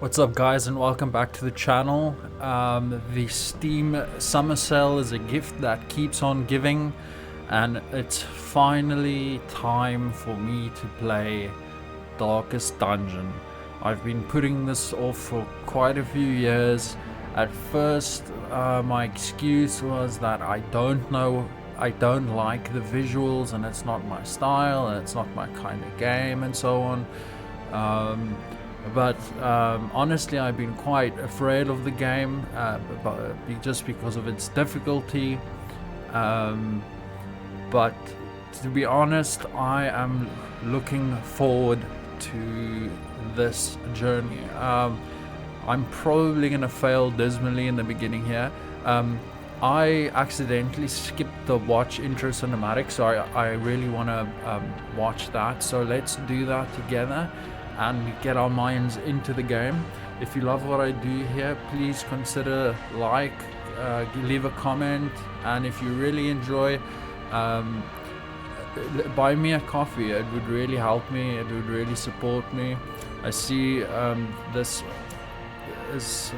What's up guys, and welcome back to the channel. The Steam summer sale is a gift that keeps on giving, and it's finally time for me to play Darkest Dungeon. I've been putting this off for quite a few years. At first my excuse was that I don't like the visuals and it's not my style and it's not my kind of game and so on. But honestly, I've been quite afraid of the game, just because of its difficulty. But to be honest, I am looking forward to this journey. I'm probably going to fail dismally in the beginning here. I accidentally skipped the watch intro cinematic, so I really want to watch that. So let's do that together and get our minds into the game. If you love what I do here, please consider leave a comment, and if you really enjoy, buy me a coffee. It would really help me, it would really support me. I see this is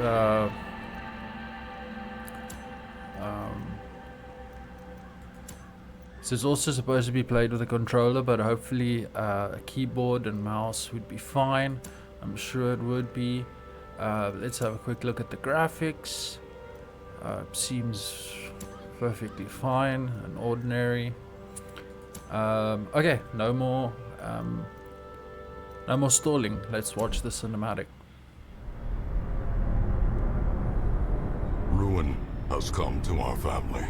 this is also supposed to be played with a controller, but hopefully a keyboard and mouse would be fine. I'm sure it would be. Let's have a quick look at the graphics. Seems perfectly fine and ordinary. Okay, no more stalling. Let's watch the cinematic. Ruin has come to our family.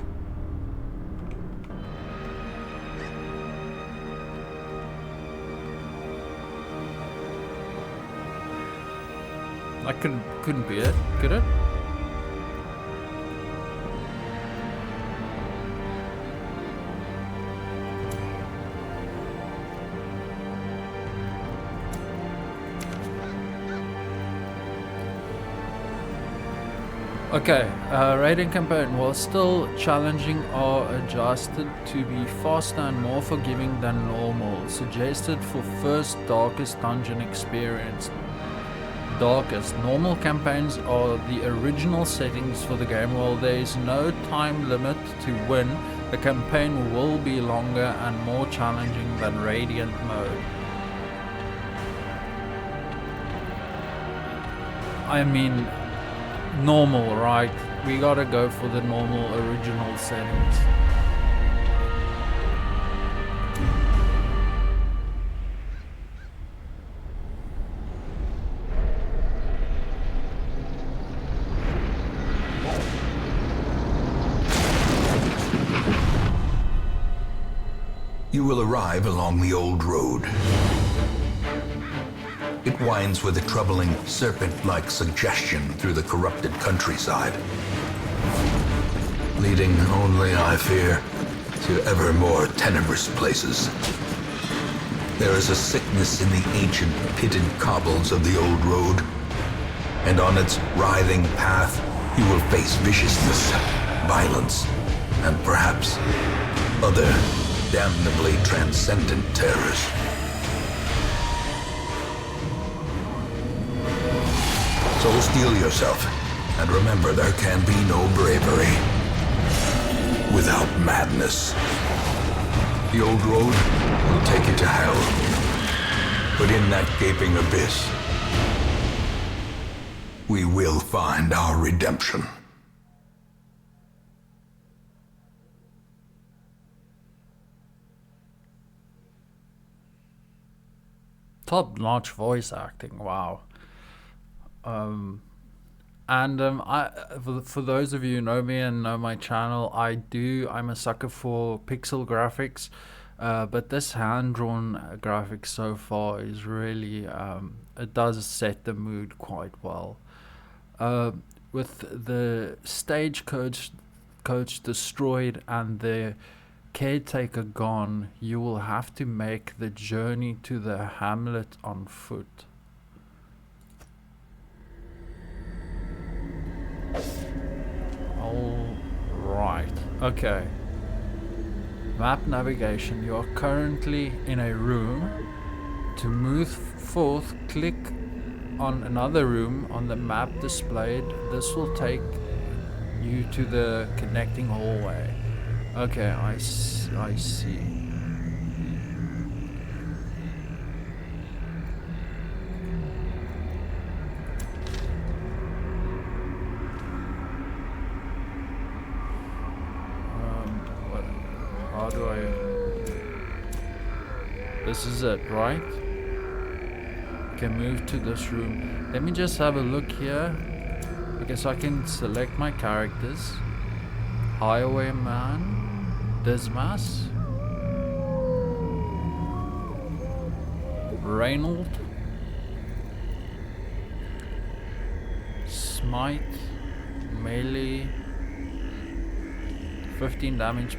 That couldn't be it, could it? Okay, raiding campaign, while still challenging, are adjusted to be faster and more forgiving than normal. Suggested for first Darkest Dungeon experience. Darkest. Normal campaigns are the original settings for the game. While there is no time limit to win, the campaign will be longer and more challenging than Radiant mode. I mean, normal, right? We gotta go for the normal original settings. You will arrive along the old road. It winds with a troubling, serpent-like suggestion through the corrupted countryside, leading only, I fear, to ever more tenebrous places. There is a sickness in the ancient, pitted cobbles of the old road, and on its writhing path, you will face viciousness, violence, and perhaps other damnably transcendent terrors. So steel yourself, and remember there can be no bravery without madness. The old road will take you to hell, but in that gaping abyss, we will find our redemption. Top-notch voice acting, wow. For those of you who know me and know my channel, I'm a sucker for pixel graphics, but this hand-drawn graphics so far is really, it does set the mood quite well. With the stagecoach destroyed and the caretaker gone, you will have to make the journey to the hamlet on foot. All right, okay. Map navigation. You are currently in a room. To move forth, click on another room on the map displayed. This will take you to the connecting hallway. Okay, I see. How do I... This is it, right? Okay, move to this room. Let me just have a look here. Okay, so I can select my characters. Highwayman, Dismas, Reynold, Smite, melee, 15 damage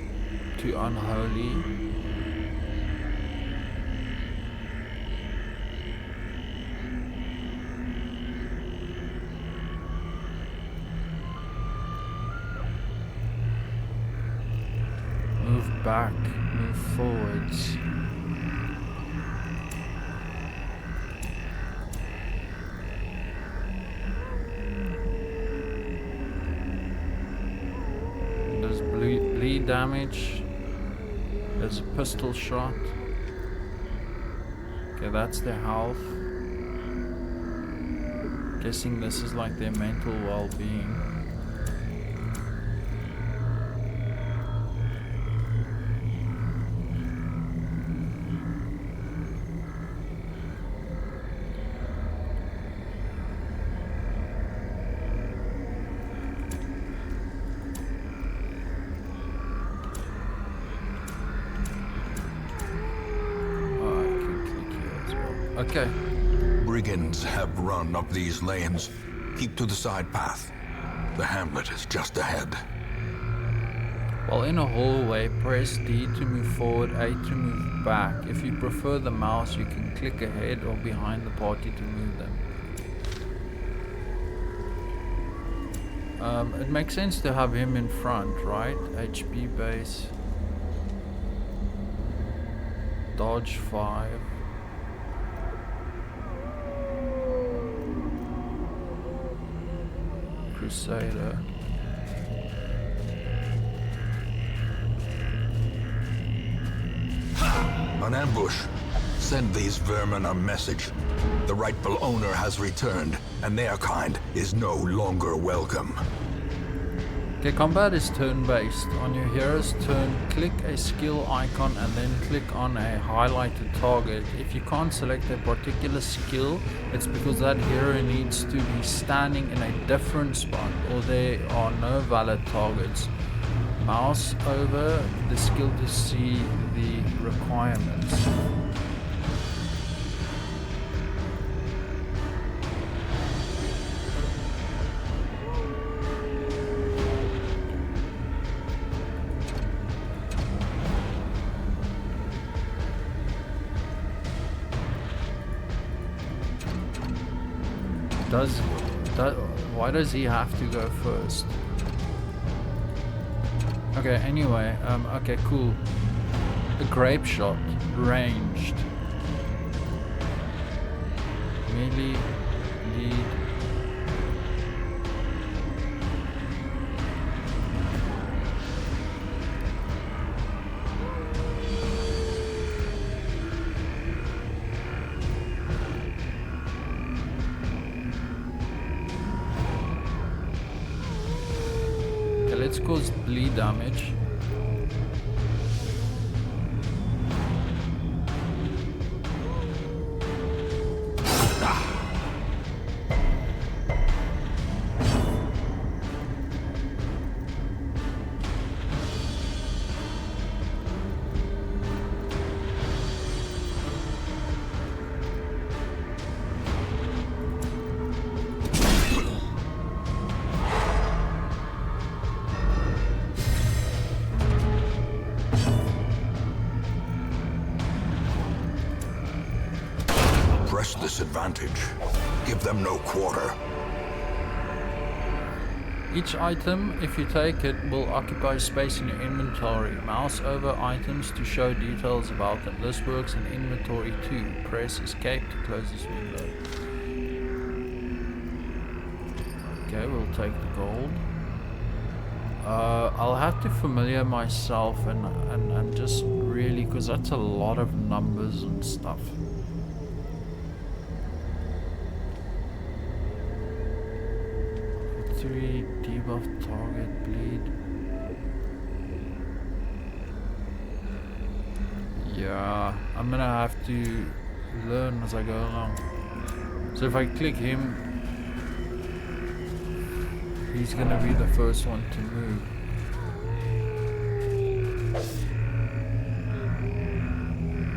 to unholy. Move back, move forwards. There's bleed damage. There's a pistol shot. Okay, that's their health. Guessing this is like their mental well-being. Okay. Brigands have run up these lanes. Keep to the side path. The hamlet is just ahead. While in a hallway, press D to move forward, A to move back. If you prefer the mouse, you can click ahead or behind the party to move them. It makes sense to have him in front, right? HP base. Dodge 5. Crusader. An ambush. Send these vermin a message. The rightful owner has returned, and their kind is no longer welcome. Okay, combat is turn-based. On your hero's turn, click a skill icon and then click on a highlighted target. If you can't select a particular skill, it's because that hero needs to be standing in a different spot or there are no valid targets. Mouse over the skill to see the requirements. Why does he have to go first? Okay, anyway, okay, cool. A grape shot, ranged. Melee, lead. Let's cause bleed damage. Press this advantage. Give them no quarter. Each item, if you take it, will occupy space in your inventory. Mouse over items to show details about them. This works in inventory too. Press escape to close this window. Okay, we'll take the gold. I'll have to familiar myself and just really, because that's a lot of numbers and stuff. Three debuff target bleed. Yeah, I'm gonna have to learn as I go along. So if I click him, he's gonna be the first one to move.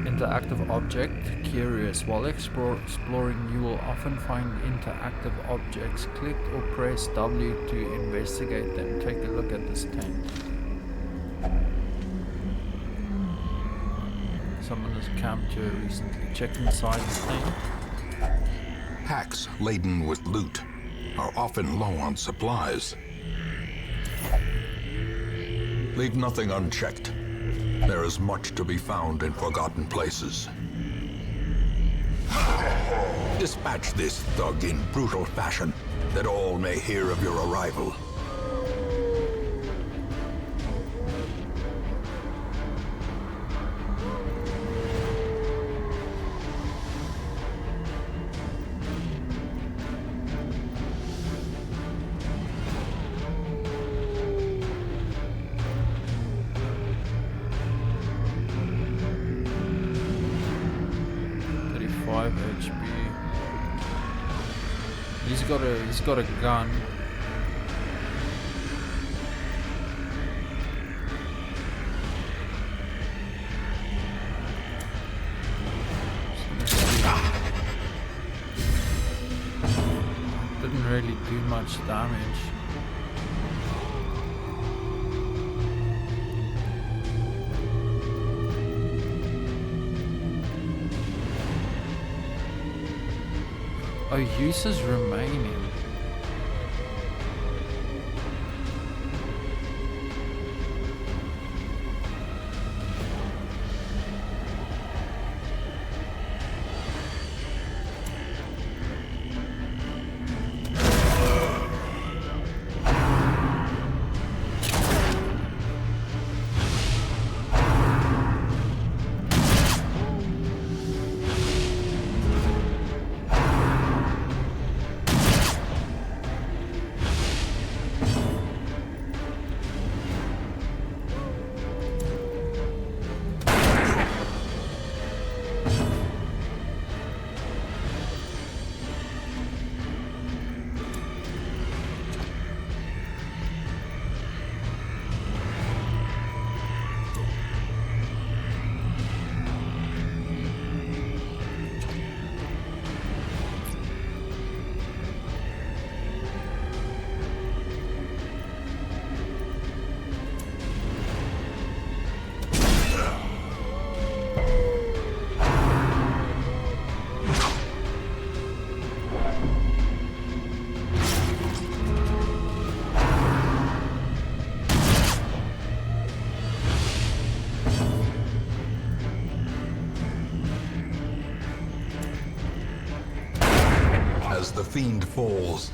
Interactive object, curious. While exploring, you will often find interactive objects. Click or press W to investigate them. Take a look at this tent. Someone has camped here recently. Check inside the tent. Packs laden with loot are often low on supplies. Leave nothing unchecked. There is much to be found in forgotten places. Dispatch this thug in brutal fashion, that all may hear of your arrival. HP. He's got a gun. Didn't really do much damage. Oh, uses remaining. As the fiend falls,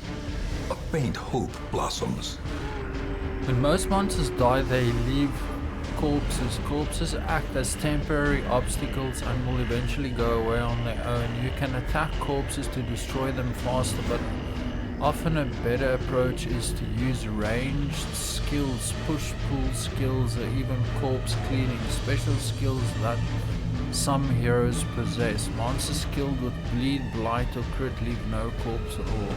a faint hope blossoms. When most monsters die, they leave corpses. Corpses act as temporary obstacles and will eventually go away on their own. You can attack corpses to destroy them faster, but often a better approach is to use ranged skills, push-pull skills, or even corpse cleaning, special skills that some heroes possess. Monsters skilled with bleed, blight, or crit leave no corpse at all.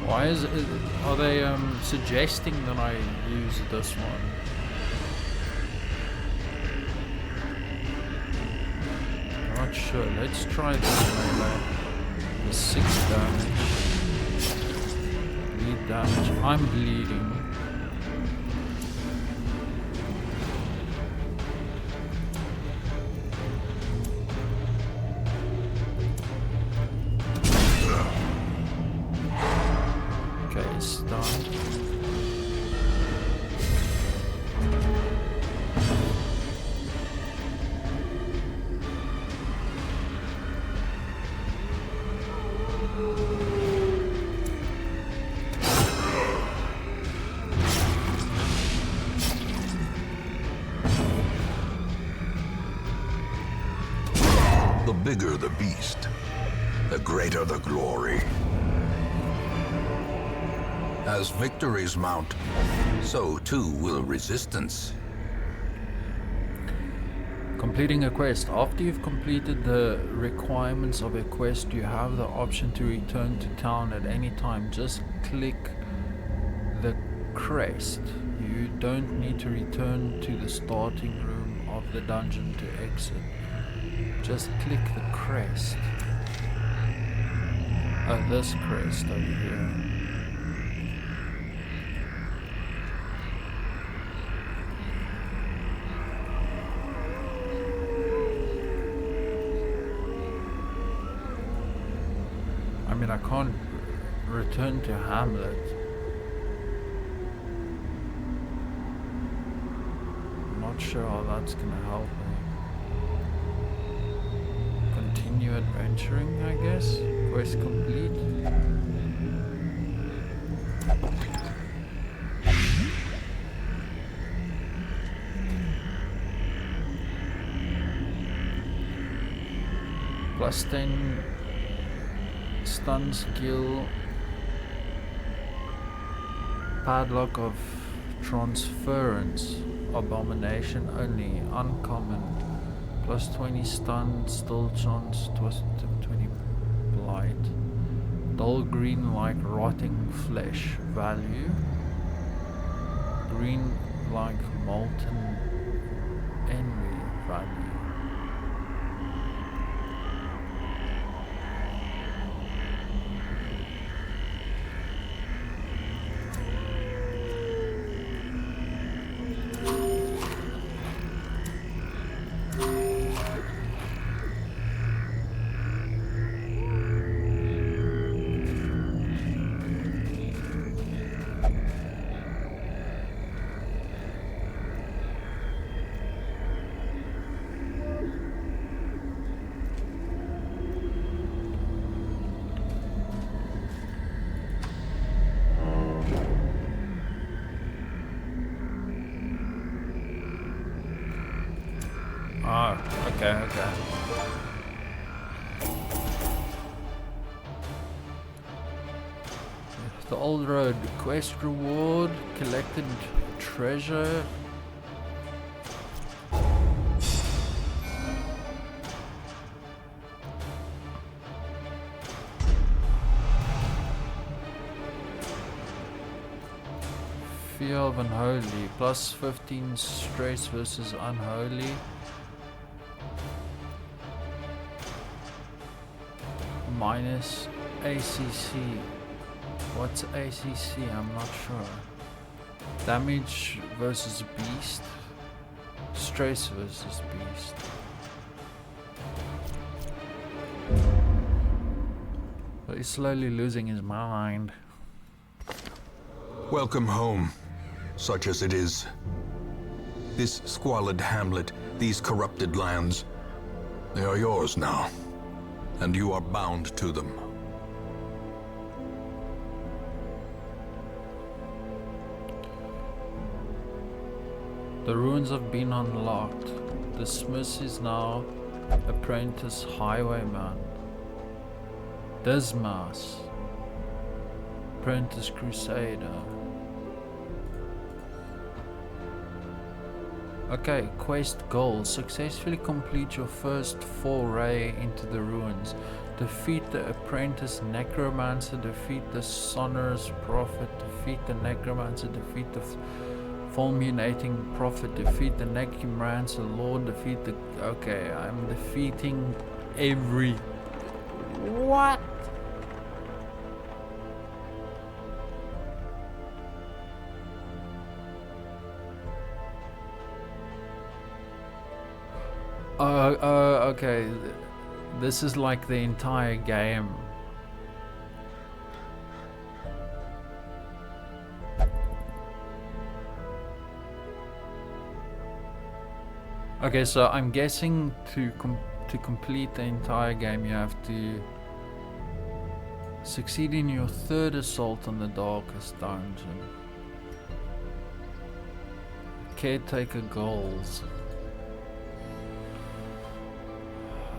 Why is it, are they suggesting that I use this one? I'm not sure. Let's try this melee. The 6 damage. Bleed damage. I'm bleeding. bigger the beast, the greater the glory. As victories mount, so too will resistance. Completing a quest. After you've completed the requirements of a quest, you have the option to return to town at any time. Just click the crest. You don't need to return to the starting room of the dungeon to exit. Just click the crest. Oh, this crest over here. I mean, I can't return to Hamlet. I'm not sure how that's gonna help me. Continue adventuring, I guess. Quest complete. Plus 10 stun skill. Padlock of transference. Abomination only. Uncommon. Plus 20 stun, still chance, plus 20 blight. Dull green like rotting flesh. Value. Green like molten envy. Value. Okay. The old road. Quest reward. Collected treasure. Fear of unholy. Plus 15 stress versus unholy. Minus ACC. What's ACC? I'm not sure. Damage versus beast. Stress versus beast. But he's slowly losing his mind. Welcome home, such as it is. This squalid hamlet, these corrupted lands, they are yours now, and you are bound to them. The ruins have been unlocked. Dismiss is now apprentice highwayman. Dismas, apprentice crusader. Okay, quest goals. Successfully complete your first foray into the ruins. Defeat the apprentice necromancer, defeat the sonorous prophet, defeat the necromancer, defeat the fulminating prophet, defeat the necromancer lord, defeat the... Okay, I'm defeating every... What? Okay. This is like the entire game. Okay, so I'm guessing to complete the entire game you have to succeed in your third assault on the darkest dungeon. Caretaker goals.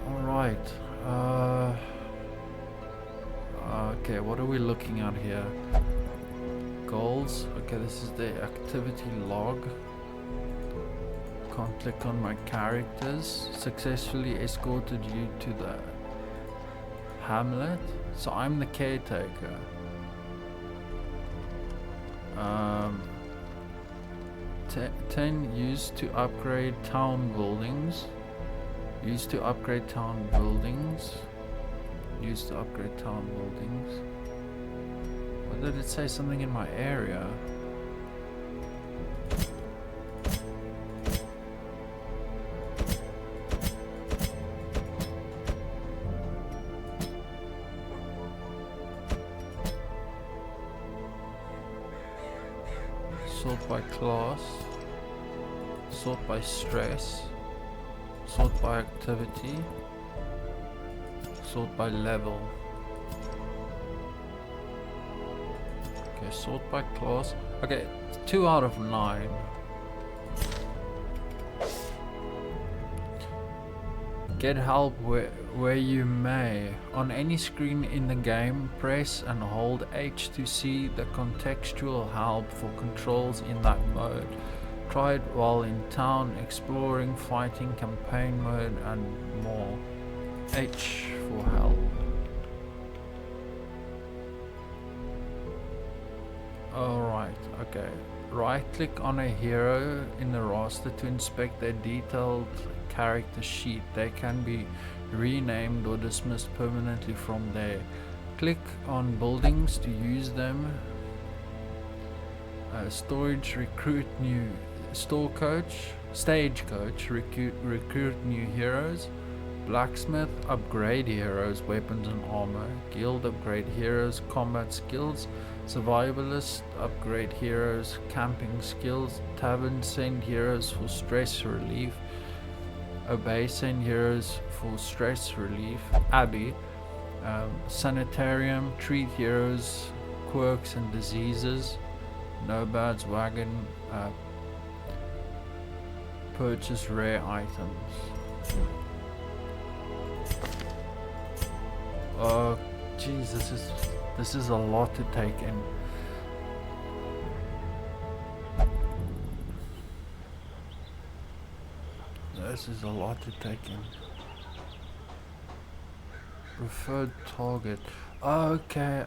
Alright. Right. Okay, what are we looking at here? Goals. Okay, this is the activity log. Can't click on my characters. Successfully escorted you to the hamlet. So I'm the caretaker. 10 used to upgrade town buildings. Used to upgrade town buildings. Used to upgrade town buildings. What did it say? Something in my area. Sort by class, sort by stress, sort by activity, sort by level. Okay, sort by class. Okay, 2 out of 9. Get help where you may. On any screen in the game, press and hold H to see the contextual help for controls in that mode. Try it while in town, exploring, fighting, campaign mode and more. H for help. Alright, okay. Right click on a hero in the roster to inspect their detailed character sheet. They can be renamed or dismissed permanently from there. Click on buildings to use them. Storage, recruit new stagecoach, recruit new heroes. Blacksmith, upgrade heroes, weapons and armor. Guild, upgrade heroes, combat skills. Survivalist, upgrade heroes, camping skills. Tavern, send heroes for stress relief. Obey, send heroes for stress relief. Abbey, sanitarium, treat heroes, quirks and diseases. Nomad's wagon, purchase rare items. Oh, jeez, this is a lot to take in. This is a lot to take in. Preferred target. Okay.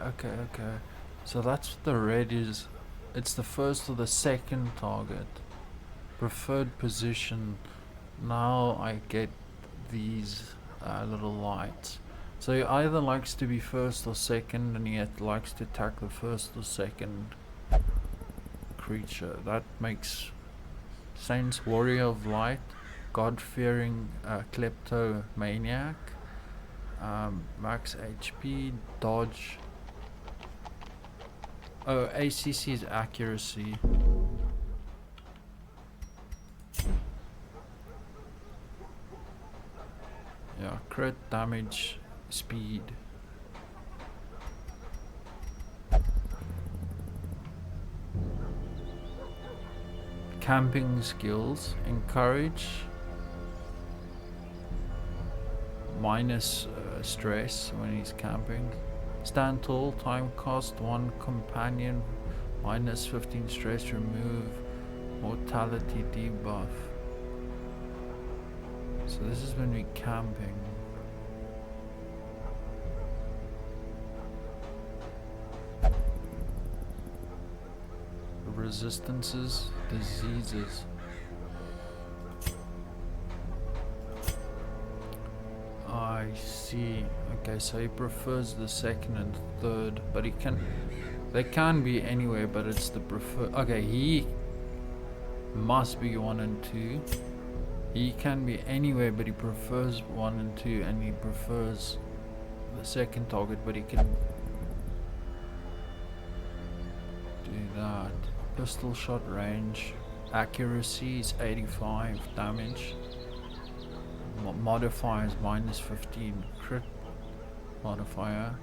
So that's what the red is. It's the first or the second target. Preferred position. Now I get these little lights. So he either likes to be first or second, and he likes to attack the first or second creature. That makes sense. Warrior of Light. God-fearing kleptomaniac. Max HP, dodge. Oh, ACC is accuracy. Yeah, crit damage, speed. Camping skills, encourage. Minus stress when he's camping. Stand tall, time cost 1 companion, minus 15 stress, remove mortality debuff. So this is when we're camping. Resistances, diseases. I see. Okay, so he prefers the second and third, but they can be anywhere, but it's the prefer. Okay, he must be 1 and 2. He can be anywhere, but he prefers 1 and 2, and he prefers the second target, but he can do that. Pistol shot range, accuracy is 85, damage. Modifiers minus 15, crit modifier.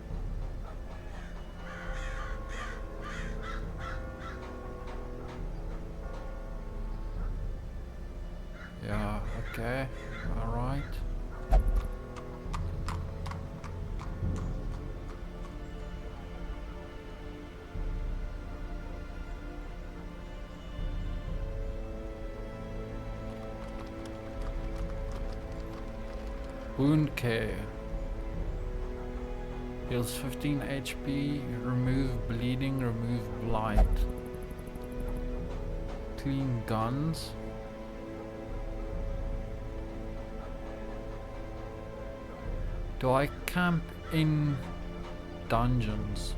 Yeah, okay, alright. Wound care. Heals 15 HP, remove bleeding, remove blight. Clean guns. Do I camp in dungeons?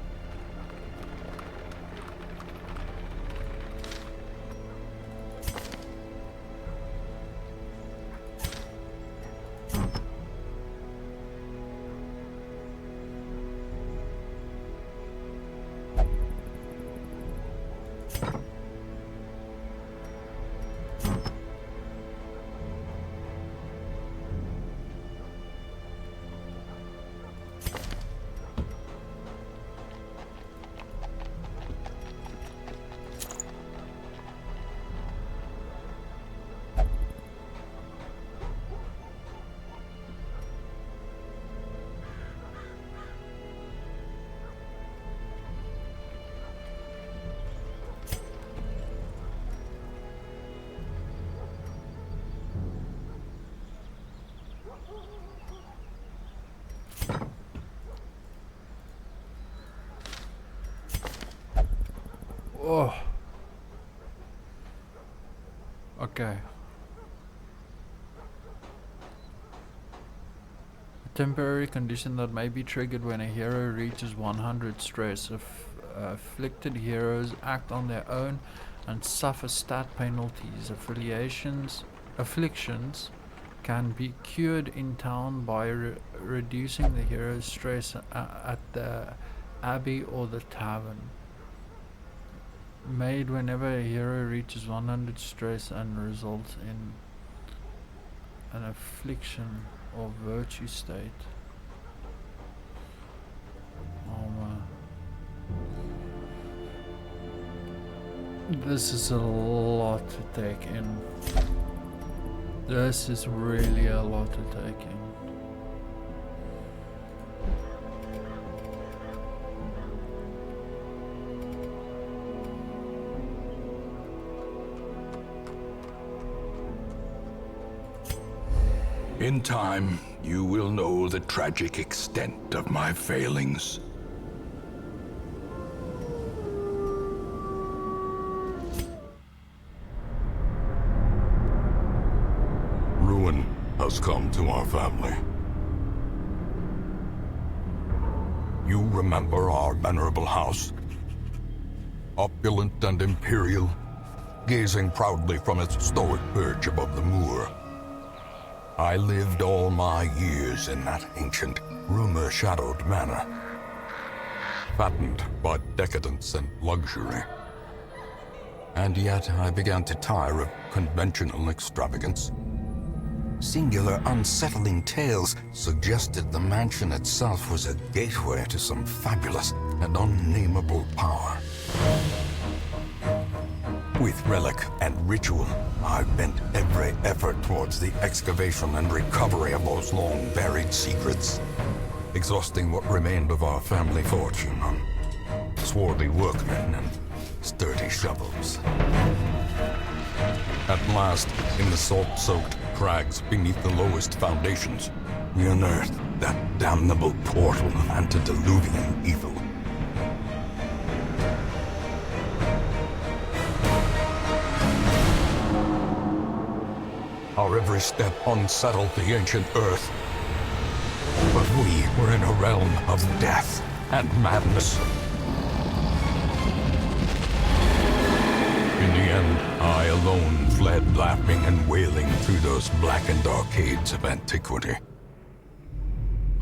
Oh. Okay. A temporary condition that may be triggered when a hero reaches 100 stress. Afflicted heroes act on their own and suffer stat penalties. Afflictions can be cured in town by reducing the hero's stress at the abbey or the tavern. Made whenever a hero reaches 100 stress and results in an affliction or virtue state. This is a lot to take in. This is really a lot to take in. In time, you will know the tragic extent of my failings. Ruin has come to our family. You remember our venerable house? Opulent and imperial, gazing proudly from its stoic perch above the moor. I lived all my years in that ancient, rumor-shadowed manor, fattened by decadence and luxury. And yet I began to tire of conventional extravagance. Singular, unsettling tales suggested the mansion itself was a gateway to some fabulous and unnameable power. With relic and ritual, I bent every effort towards the excavation and recovery of those long-buried secrets, exhausting what remained of our family fortune on swarthy workmen and sturdy shovels. At last, in the salt-soaked crags beneath the lowest foundations, we unearthed that damnable portal antediluvian evil. Our every step unsettled the ancient earth. But we were in a realm of death and madness. In the end, I alone fled laughing and wailing through those blackened arcades of antiquity,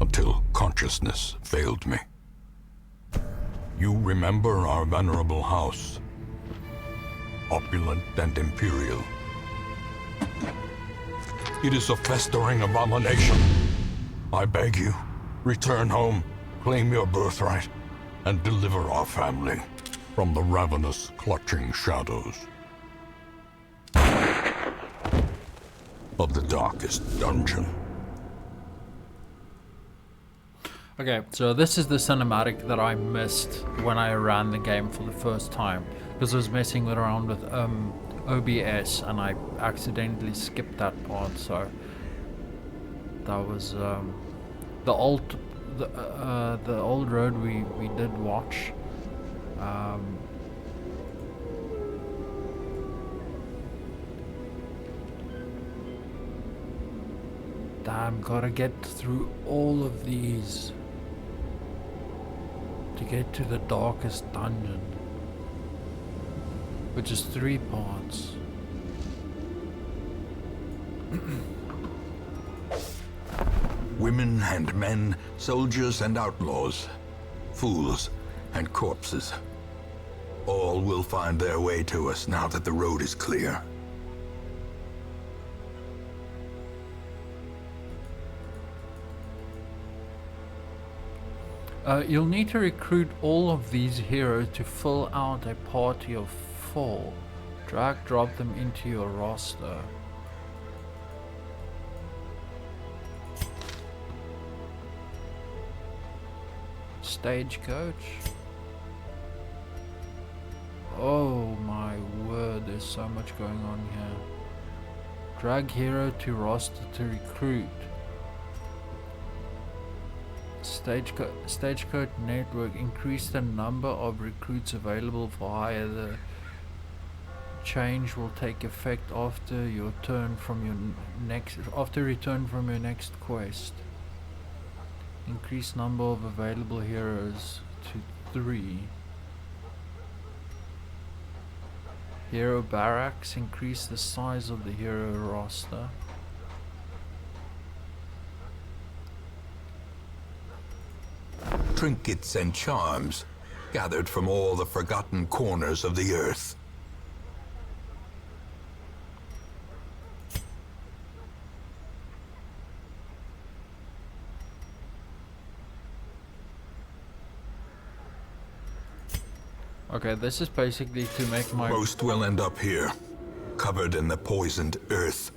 until consciousness failed me. You remember our venerable house, opulent and imperial. It is a festering abomination. I beg you, return home, claim your birthright, and deliver our family from the ravenous, clutching shadows of the darkest dungeon. Okay, so this is the cinematic that I missed when I ran the game for the first time, because I was messing around with OBS and I accidentally skipped that part, so that was the old road we did watch. Damn, gotta get through all of these to get to the darkest dungeon, which is 3 parts. Women and men, soldiers and outlaws, fools and corpses. All will find their way to us now that the road is clear. You'll need to recruit all of these heroes to fill out a party of 4. Drop them into your roster. Stagecoach. Oh my word, there's so much going on here. Drag hero to roster to recruit. Stagecoach network. Increase the number of recruits available for hire. The change will take effect after your return from your next quest. Increase number of available heroes to 3. Hero barracks. Increase the size of the hero roster. Trinkets and charms, gathered from all the forgotten corners of the earth. Okay, this is basically to make my... Most will end up here, covered in the poisoned earth,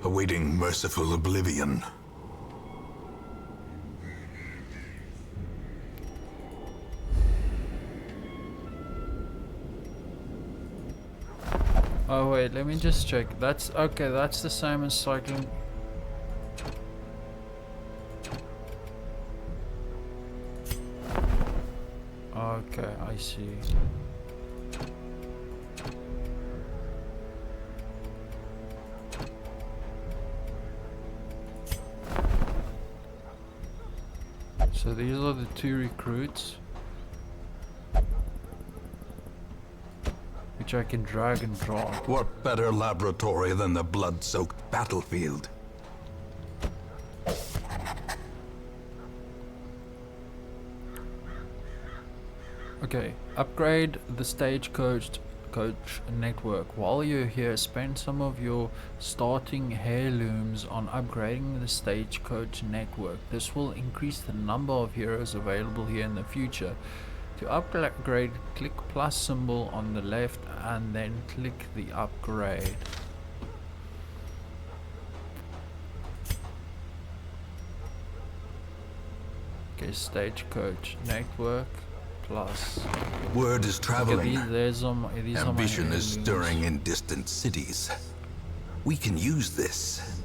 awaiting merciful oblivion. Oh wait, let me just check. That's okay, that's the same as cycling. Okay, I see. So these are the 2 recruits, which I can drag and drop. What better laboratory than the blood-soaked battlefield? Okay, upgrade the stagecoach network. While you're here, spend some of your starting heirlooms on upgrading the stagecoach network. This will increase the number of heroes available here in the future. To upgrade, click plus symbol on the left and then click the upgrade. Okay, stagecoach network plus. Word is traveling. These Ambition is stirring in distant cities. We can use this.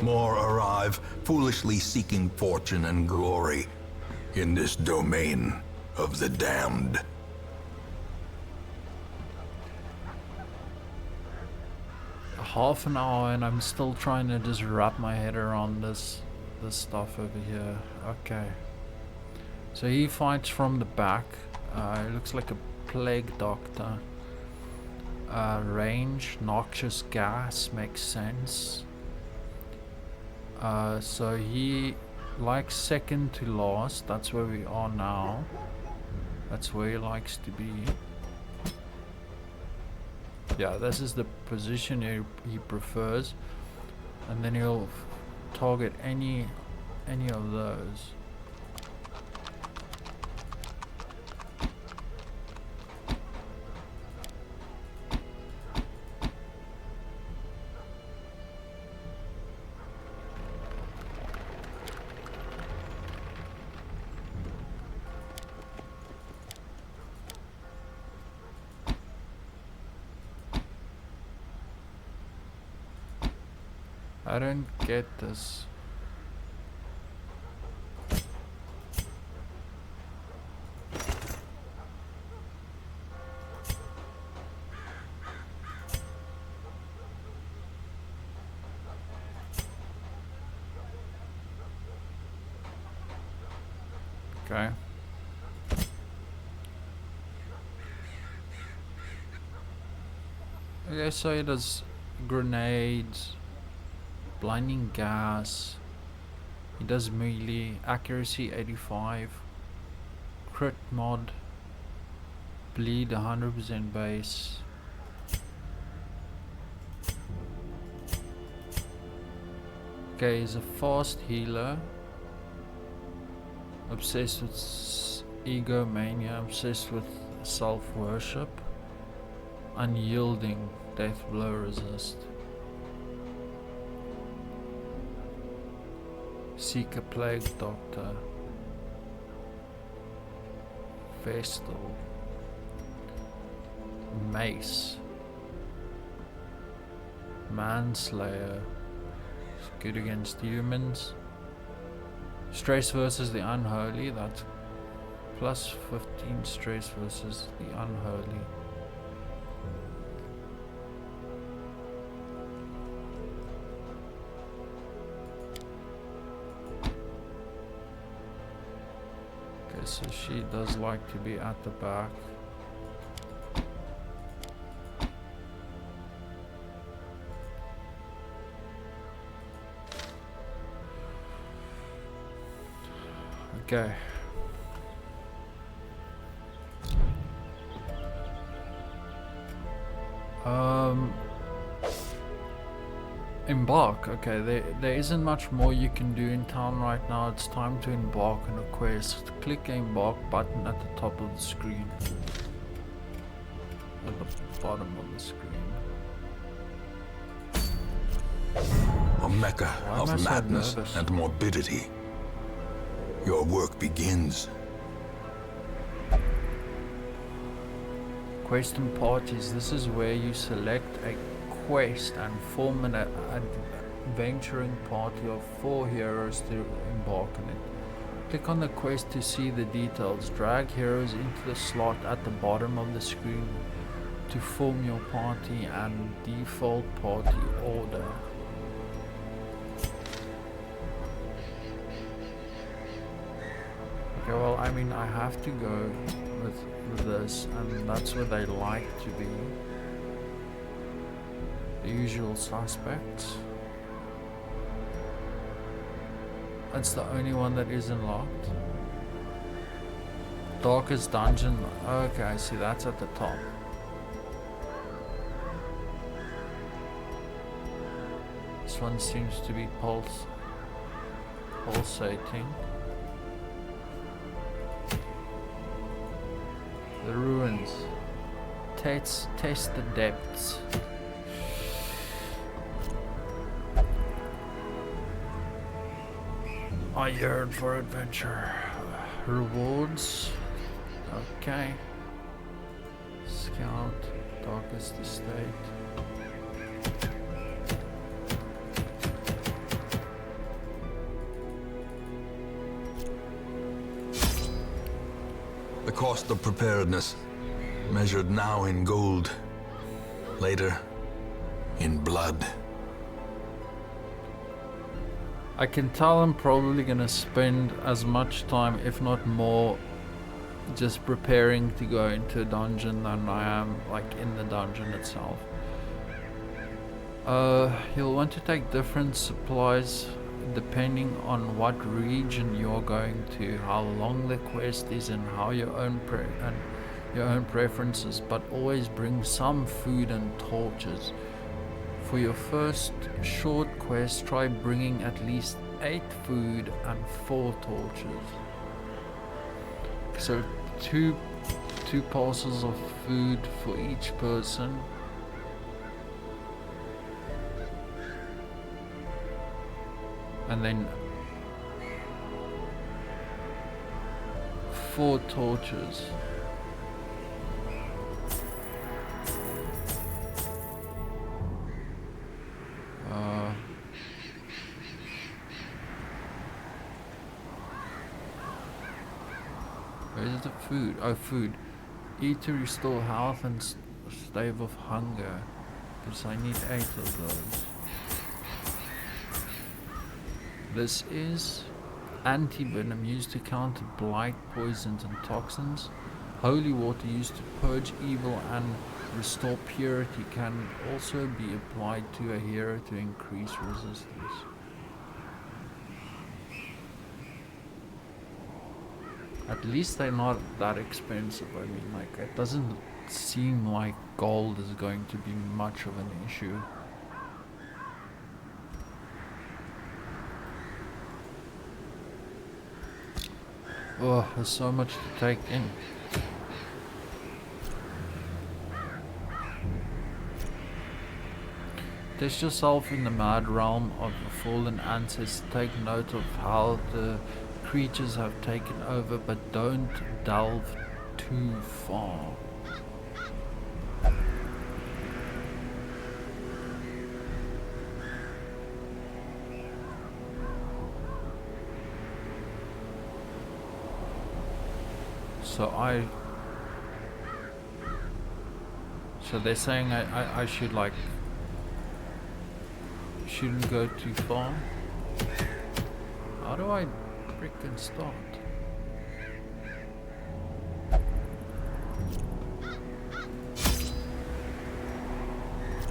More arrive, foolishly seeking fortune and glory in this domain of the damned. Half an hour and I'm still trying to just wrap my head around this stuff over here. Okay. So he fights from the back. It looks like a plague doctor. Range, noxious gas makes sense. So he likes second to last. That's where we are now. That's where he likes to be. Yeah, this is the position he prefers, and then he'll target any of those. I don't get this. Okay. Okay, so it does grenades, blinding gas, he does melee, accuracy 85, crit mod, bleed 100% base. Okay, he's a fast healer, obsessed with egomania, obsessed with self-worship, unyielding, death blow resist. Seek a plague doctor. Vestal. Mace. Manslayer. It's good against humans. Stress versus the unholy. That's plus 15 stress versus the unholy. So she does like to be at the back. Okay. Embark. Okay, there isn't much more you can do in town right now. It's time to embark on a quest. Click the embark button at the top of the screen. At the bottom of the screen. A mecca of madness and morbidity. Your work begins. Quest and parties. This is where you select a quest and form an adventuring party of 4 heroes to embark on it. Click on the quest to see the details. Drag heroes into the slot at the bottom of the screen to form your party and default party order. Okay, well, I mean, I have to go with this, and that's where they like to be. The usual suspects. That's the only one that isn't locked. Darkest dungeon. Okay, I see, that's at the top. This one seems to be pulsating. The ruins. Test the depths. I yearn for adventure. Rewards. Okay. Scout. Darkest estate. The cost of preparedness, measured now in gold, later in blood. I can tell I'm probably gonna spend as much time, if not more, just preparing to go into a dungeon than I am like in the dungeon itself. You'll want to take different supplies depending on what region you're going to, how long the quest is, and how your own preferences, but always bring some food and torches. For your first short quest, try bringing at least 8 food and 4 torches. So two parcels of food for each person. And then 4 torches. food? Oh, food. Eat to restore health and stave off hunger. Because I need 8 of those. This is anti-venom used to counter blight, poisons and toxins. Holy water used to purge evil and restore purity can also be applied to a hero to increase resistance. At least they're not that expensive. I mean, like, it doesn't seem like gold is going to be much of an issue. Oh, there's so much to take in. Test yourself in the mad realm of the fallen ancestors. Take note of how the creatures have taken over, but don't delve too far. So they're saying I should like shouldn't go too far. How do I freaking start?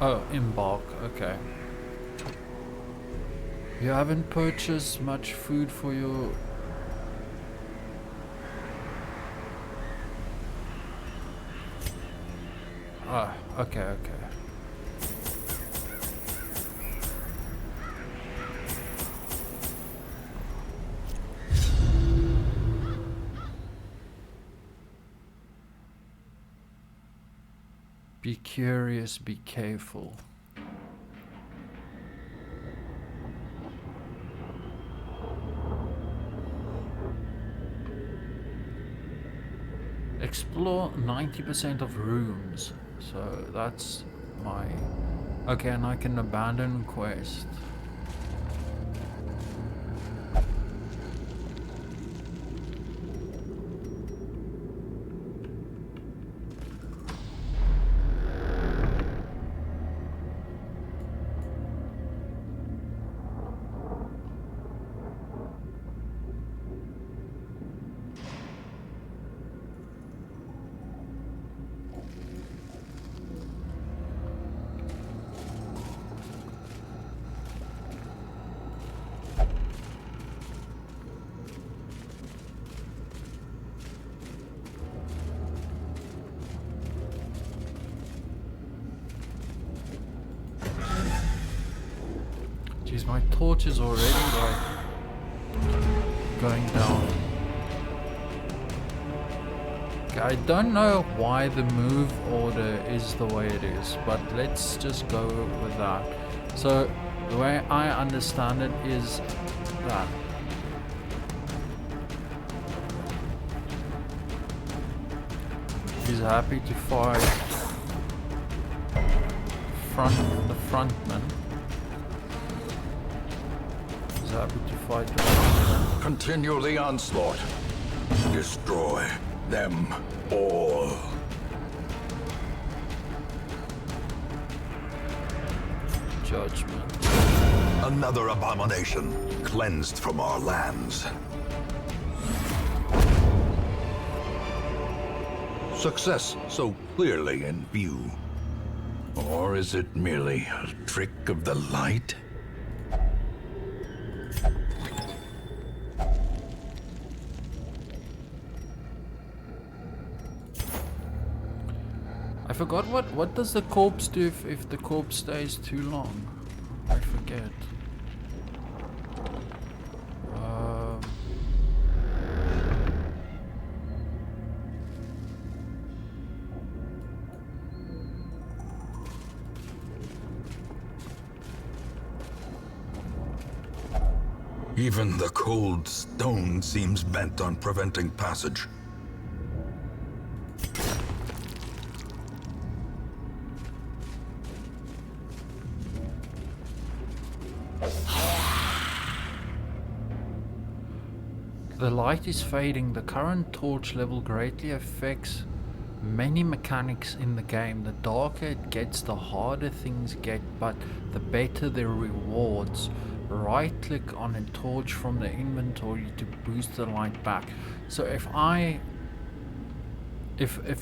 Oh, embark, okay. You haven't purchased much food for your... Ah, okay. Be curious, be careful. Explore 90% of rooms. So that's my... Okay, and I can abandon quest. Jeez, my torch is already like going down. Okay, I don't know why the move order is the way it is, but let's just go with that. So the way I understand it is that he's happy to fight the frontman. Happy to fight them. Continue the onslaught. Destroy them all. Judgment. Another abomination cleansed from our lands. Success so clearly in view. Or is it merely a trick of the light? I forgot what does the corpse do if the corpse stays too long? I forget. Even the cold stone seems bent on preventing passage. The light is fading. The current torch level greatly affects many mechanics in the game. The darker it gets, the harder things get, but the better the rewards. Right click on a torch from the inventory to boost the light back. So if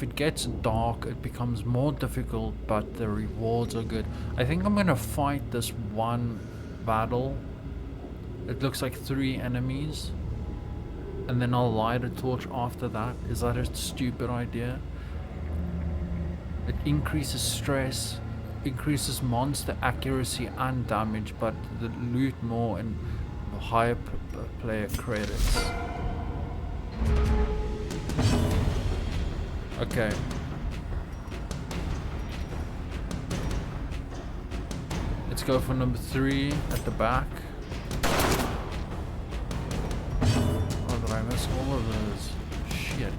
it gets dark, it becomes more difficult, but the rewards are good. I think I'm gonna fight this one battle. It looks like 3 enemies, and then I'll light a torch after that. Is that a stupid idea? It increases stress, increases monster accuracy and damage, but the loot more and higher player credits. Okay. Let's go for number 3 at the back. Oh, did I miss all of those? Shit.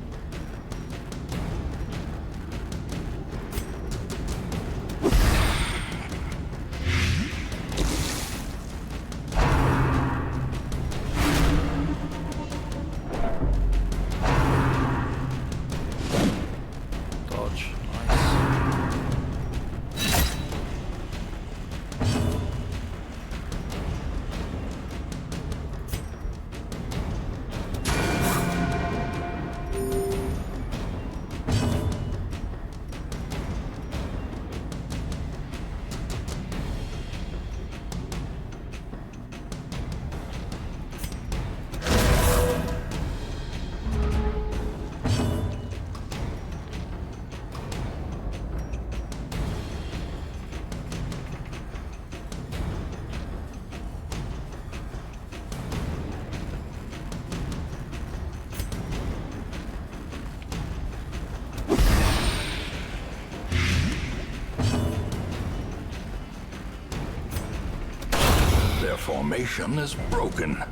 Their formation is broken.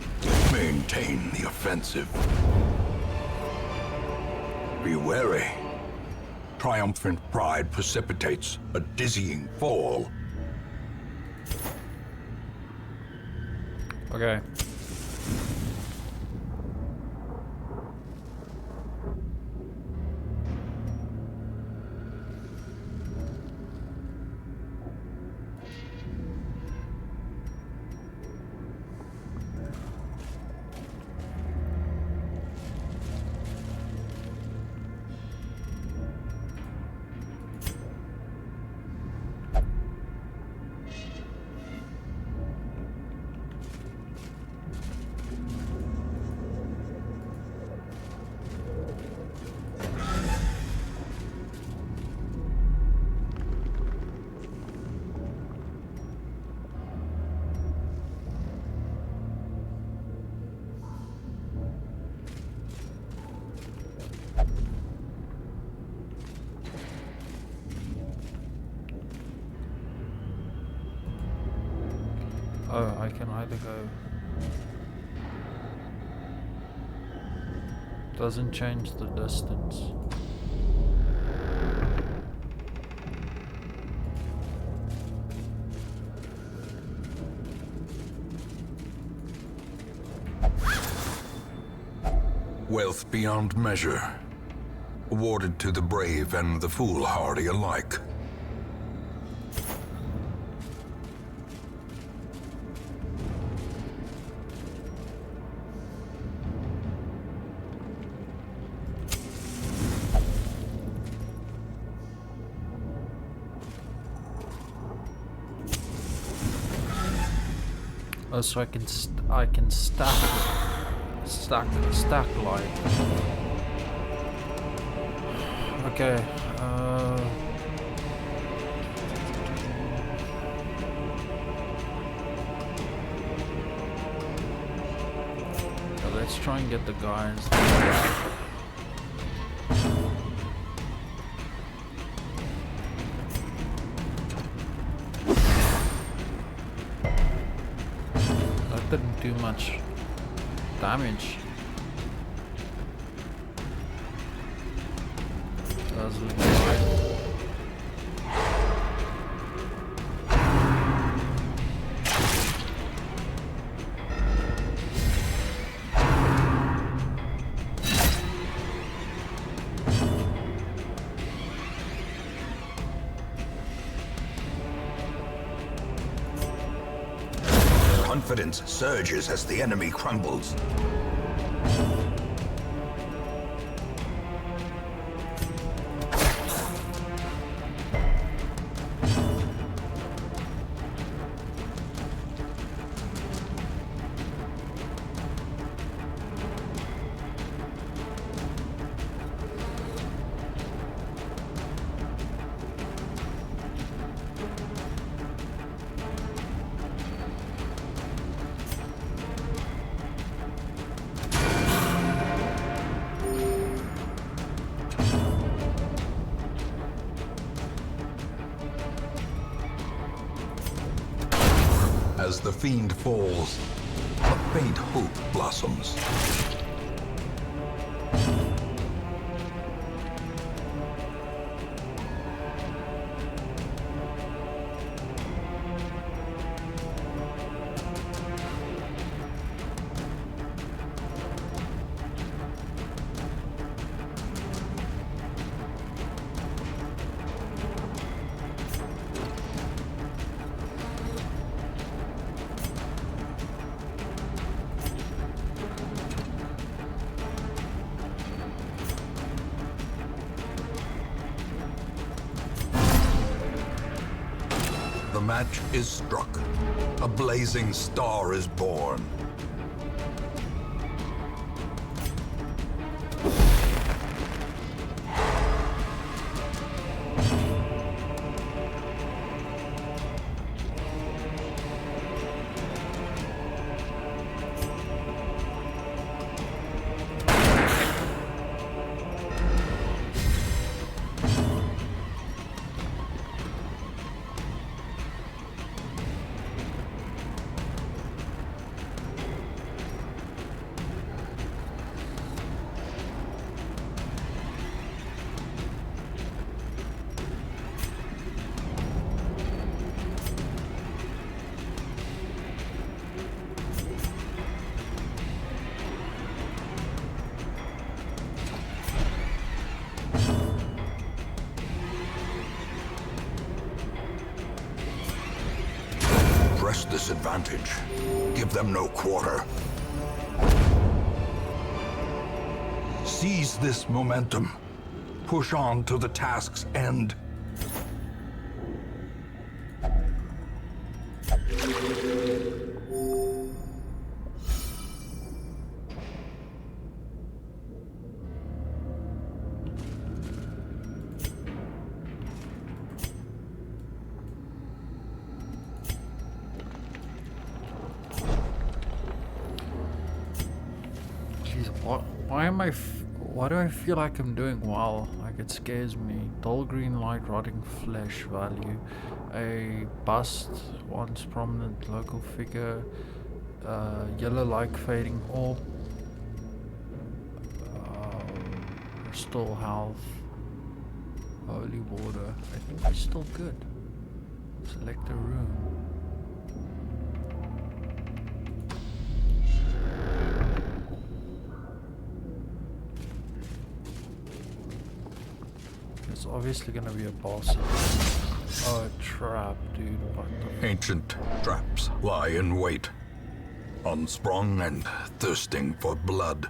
Maintain the offensive. Be wary. Triumphant pride precipitates a dizzying fall. Okay. Oh, I can either go. Doesn't change the distance. Wealth beyond measure, awarded to the brave and the foolhardy alike. Oh, so I can stack light. Okay. Let's try and get the guys. Didn't do much damage. Does look right. Confidence surges as the enemy crumbles. As the fiend falls, a faint hope blossoms. The match is struck. A blazing star is born. Press this advantage. Give them no quarter. Seize this momentum. Push on to the task's end. Why do I feel like I'm doing well? Like it scares me. Dull green light, rotting flesh value. A bust, once prominent local figure. Yellow like fading orb. Restore health. Holy water. I think it's still good. Select a room. It's obviously gonna be a boss. Oh, a trap, dude. What the Ancient traps lie in wait, unsprung and thirsting for blood.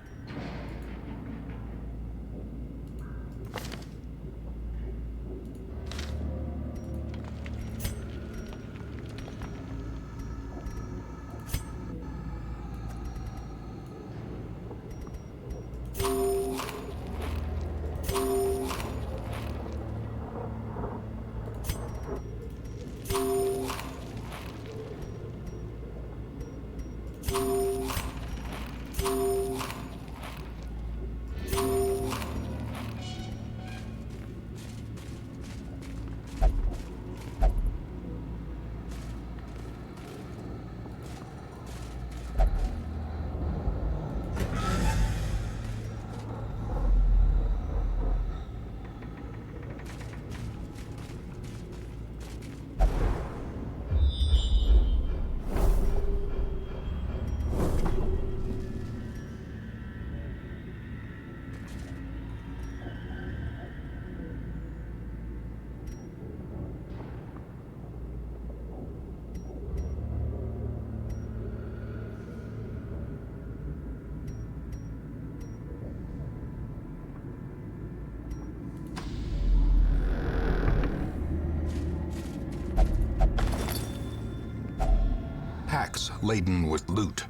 ships laden with loot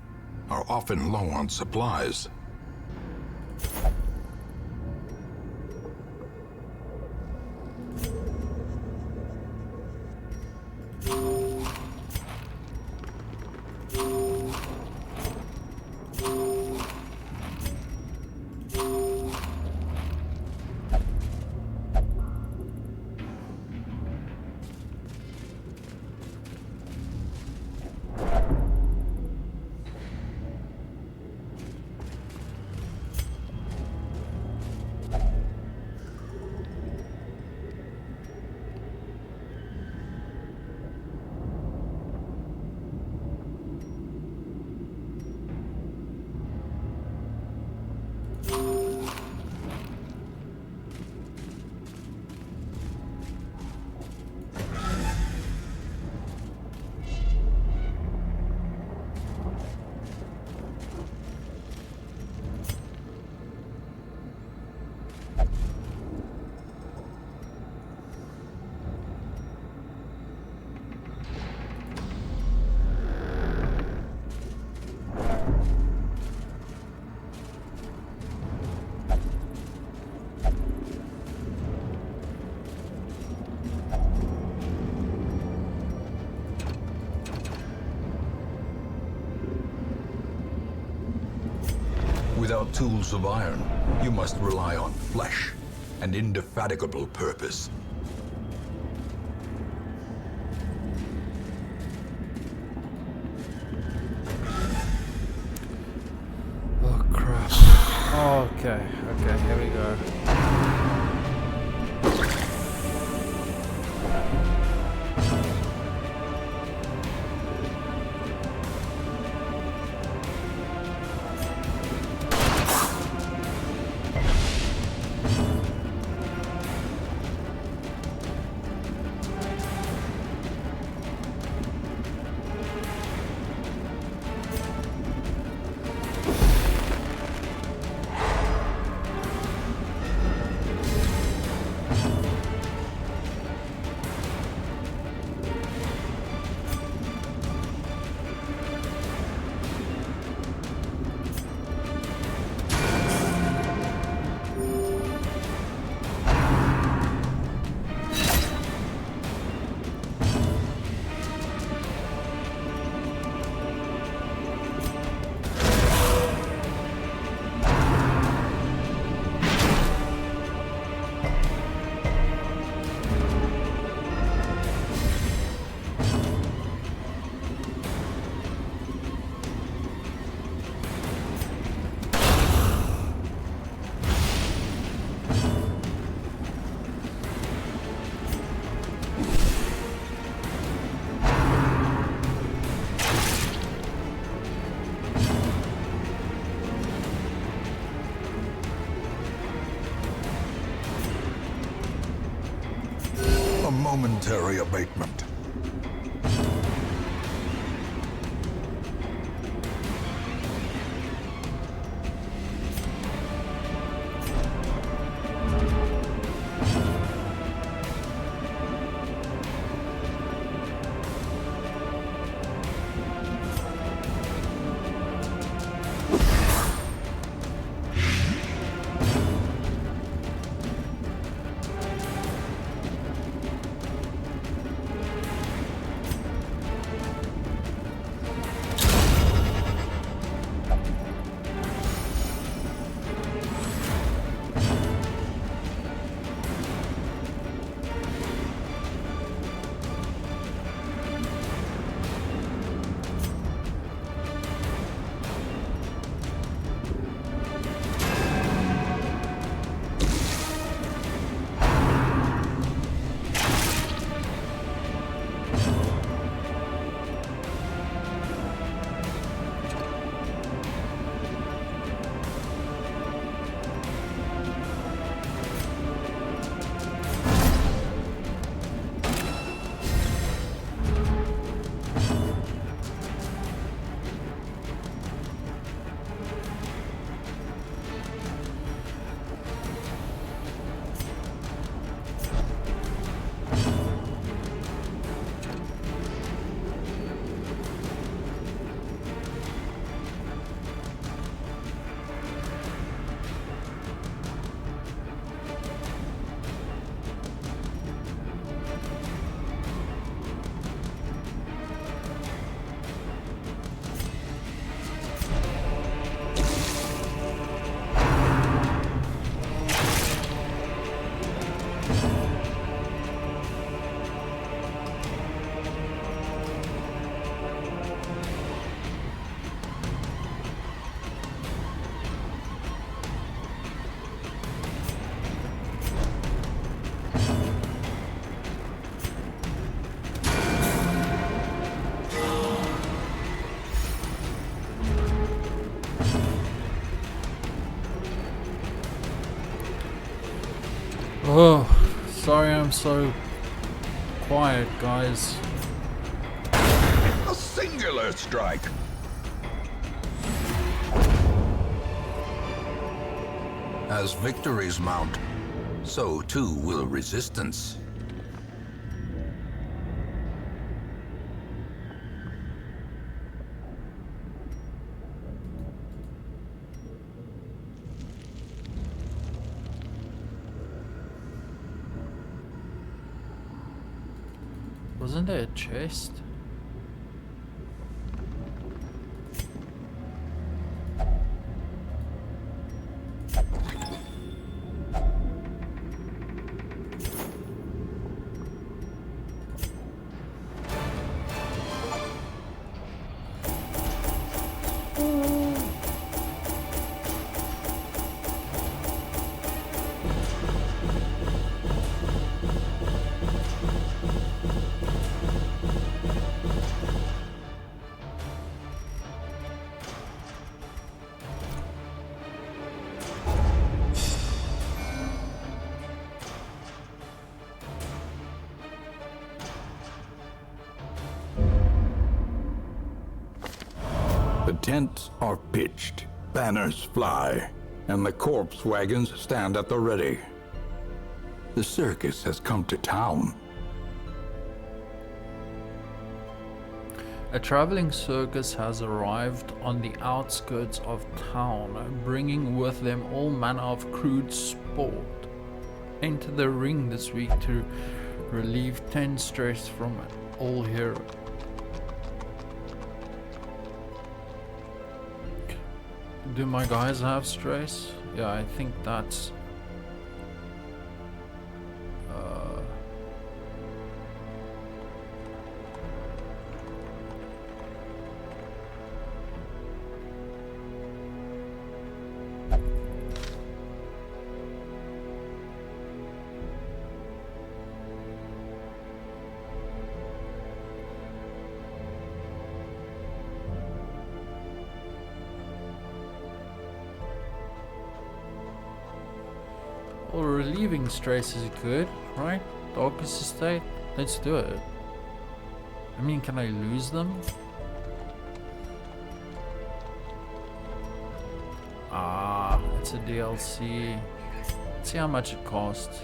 are often low on supplies. Without tools of iron, you must rely on flesh and indefatigable purpose. Oh crap. Okay, here we go. A momentary abatement. Oh, sorry I'm so quiet, guys. A singular strike. As victories mount, so too will resistance. Wasn't there a chest? The tents are pitched, banners fly, and the corpse wagons stand at the ready. The circus has come to town. A traveling circus has arrived on the outskirts of town, bringing with them all manner of crude sport. Enter the ring this week to relieve tense stress from all here. Do my guys have stress? Yeah, I think that's... Well, relieving stress is good, right? Darkest estate, let's do it. I mean, can I lose them? Ah, it's a DLC. Let's see how much it costs.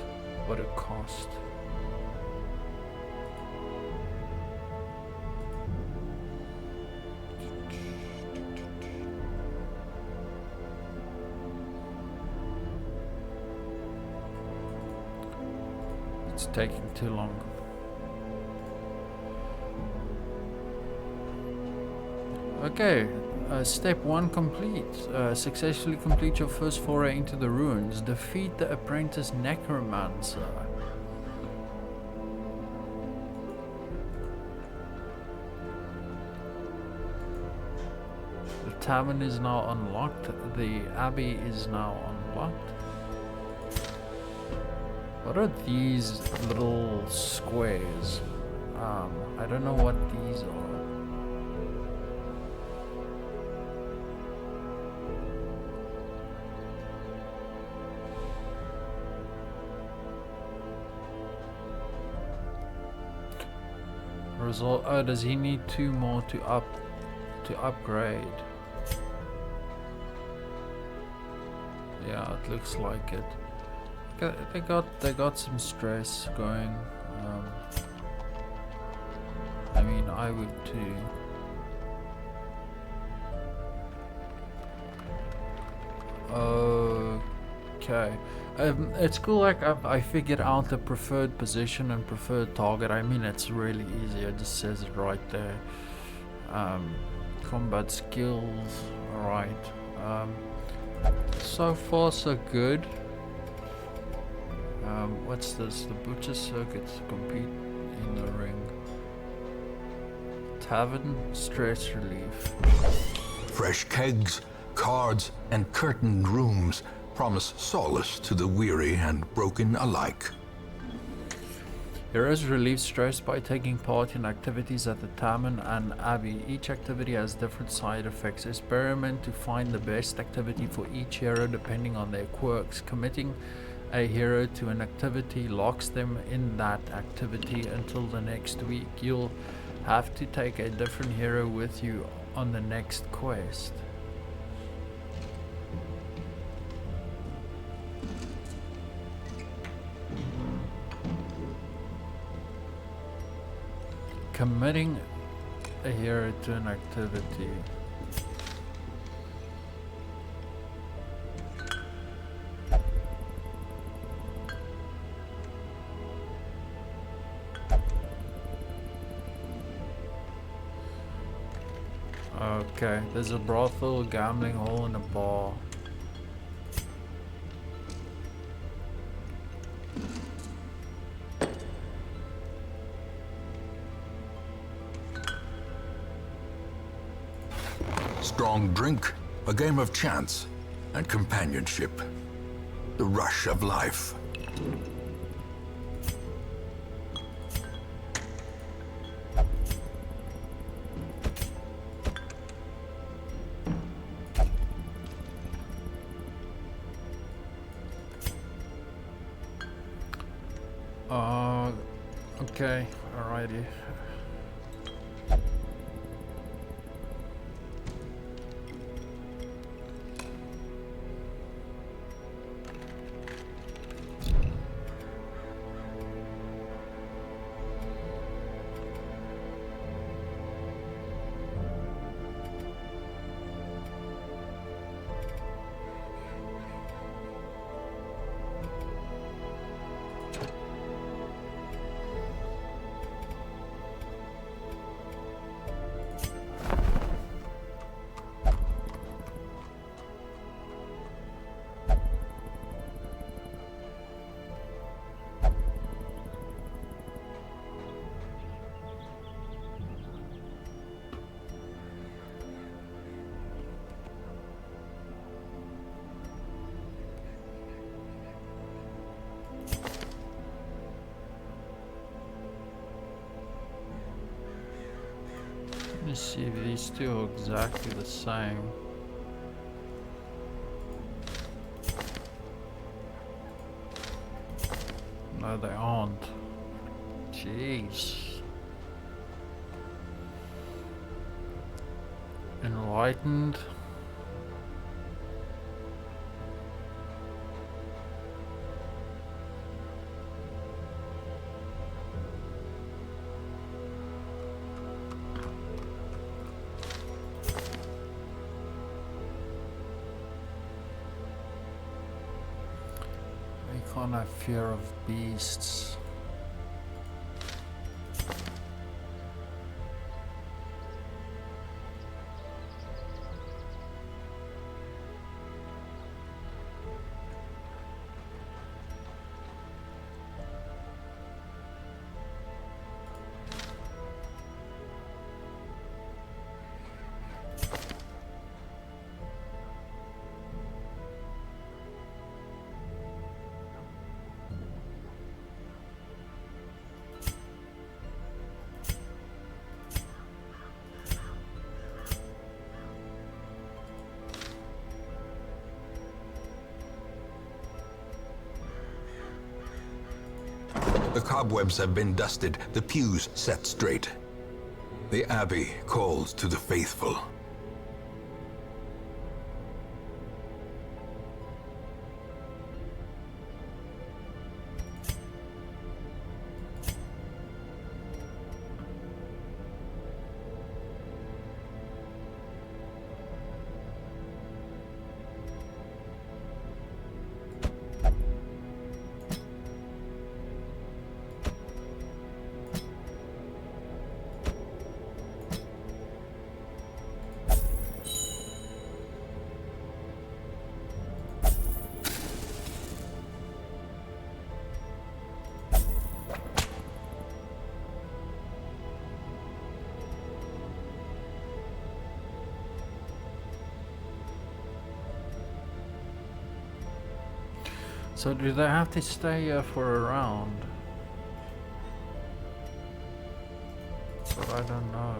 What it cost. It's taking too long. Okay, step 1 complete. Successfully complete your first foray into the ruins. Defeat the apprentice necromancer. The tavern is now unlocked. The abbey is now unlocked. What are these little squares? I don't know what these are. Result. Oh, does he need 2 more to upgrade? Yeah, it looks like it. They got some stress going. I mean, I would too. Okay. It's cool, like I figured out the preferred position and preferred target. I mean, it's really easy. It just says it right there. Combat skills. Alright. So far so good. What's this? The butcher circuit to compete in the ring. Tavern, stress relief. Fresh kegs, cards, and curtained rooms promise solace to the weary and broken alike. Heroes relieve stress by taking part in activities at the tavern and abbey. Each activity has different side effects. Experiment to find the best activity for each hero depending on their quirks. Committing a hero to an activity locks them in that activity until the next week. You'll have to take a different hero with you on the next quest. Committing a hero to an activity. Okay, there's a brothel, a gambling hall, and a bar. Strong drink, a game of chance, and companionship. The rush of life. Okay, alrighty. Let me see if these two are exactly the same. No, they aren't. Jeez. Enlightened. I can't have fear of beasts. The cobwebs have been dusted, the pews set straight. The Abbey calls to the faithful. So do they have to stay here for a round? So I don't know.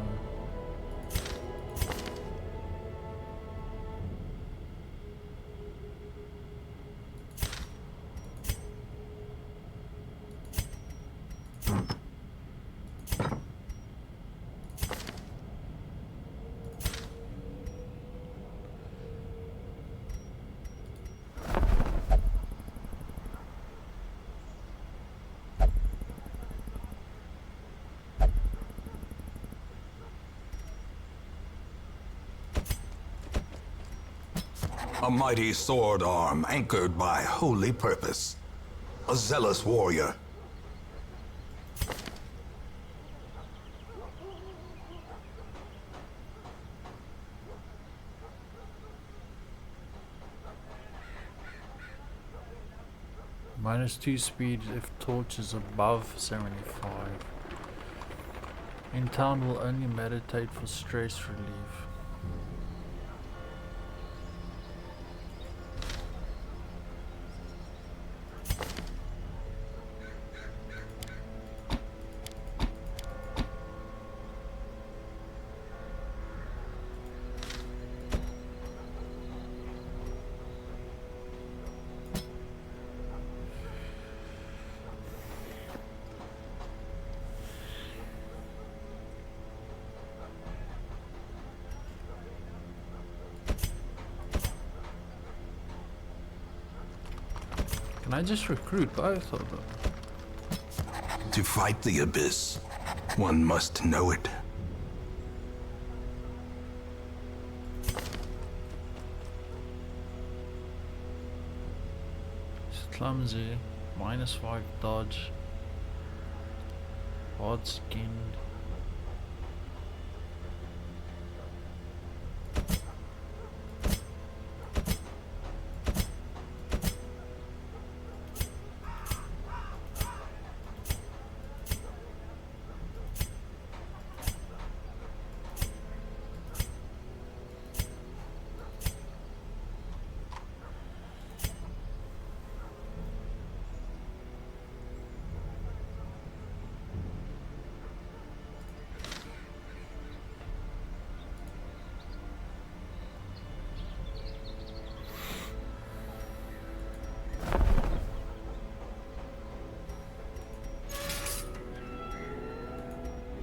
A mighty sword arm anchored by holy purpose. A zealous warrior. -2 speed if torch is above 75. In town will only meditate for stress relief. Can I just recruit both of them? To fight the abyss, one must know it. It's clumsy, -5 dodge, hard skinned.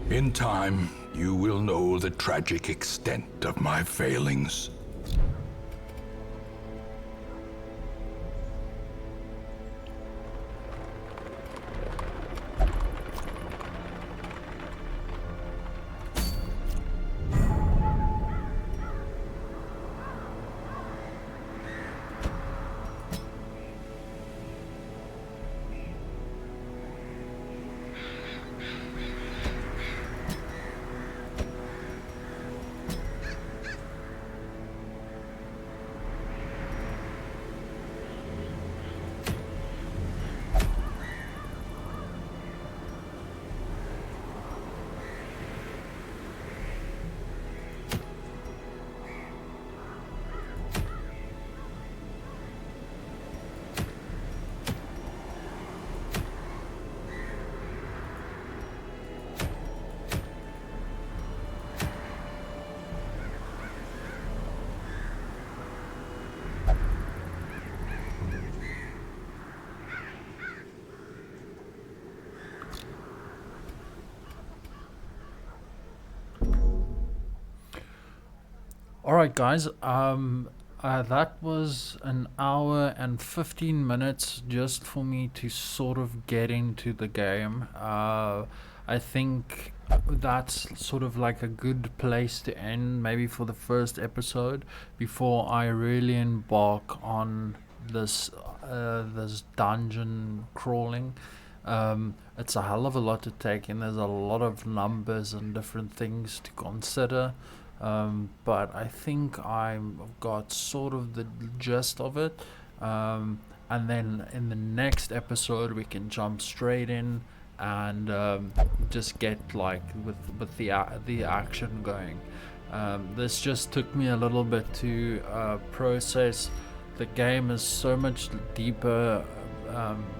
In time, you will know the tragic extent of my failings. Alright guys, that was an hour and 15 minutes just for me to sort of get into the game. I think that's sort of like a good place to end, maybe for the first episode, before I really embark on this this dungeon crawling. It's a hell of a lot to take in. There's a lot of numbers and different things to consider. But I think I've got sort of the gist of it, and then in the next episode we can jump straight in and just get like with the action going. This just took me a little bit to process. The game is so much deeper.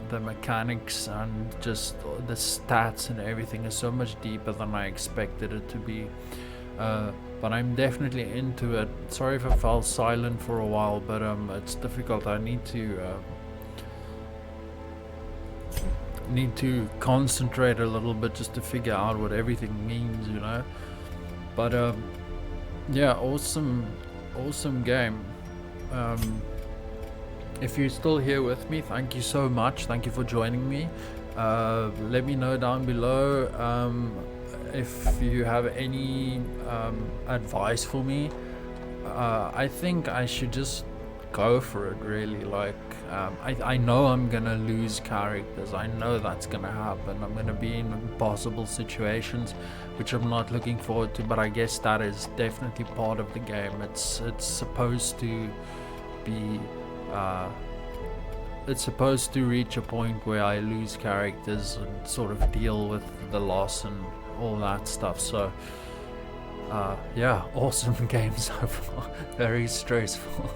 The mechanics and just the stats and everything is so much deeper than I expected it to be. But I'm definitely into it. Sorry if I fell silent for a while, but it's difficult. I need to concentrate a little bit just to figure out what everything means, you know. But yeah, awesome game. If you're still here with me, thank you so much. Thank you for joining me. Let me know down below if you have any advice for me. I think I should just go for it, really. Like, I know I'm gonna lose characters. I know that's gonna happen. I'm gonna be in impossible situations, which I'm not looking forward to, but I guess that is definitely part of the game. It's supposed to be it's supposed to reach a point where I lose characters and sort of deal with the loss and all that stuff. So yeah, awesome game so far. Very stressful.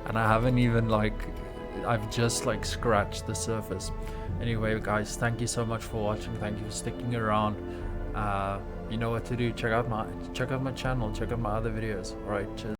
And I haven't even I've just scratched the surface. Anyway guys, thank you so much for watching. Thank you for sticking around. You know what to do. Check out my channel, check out my other videos. Alright, cheers.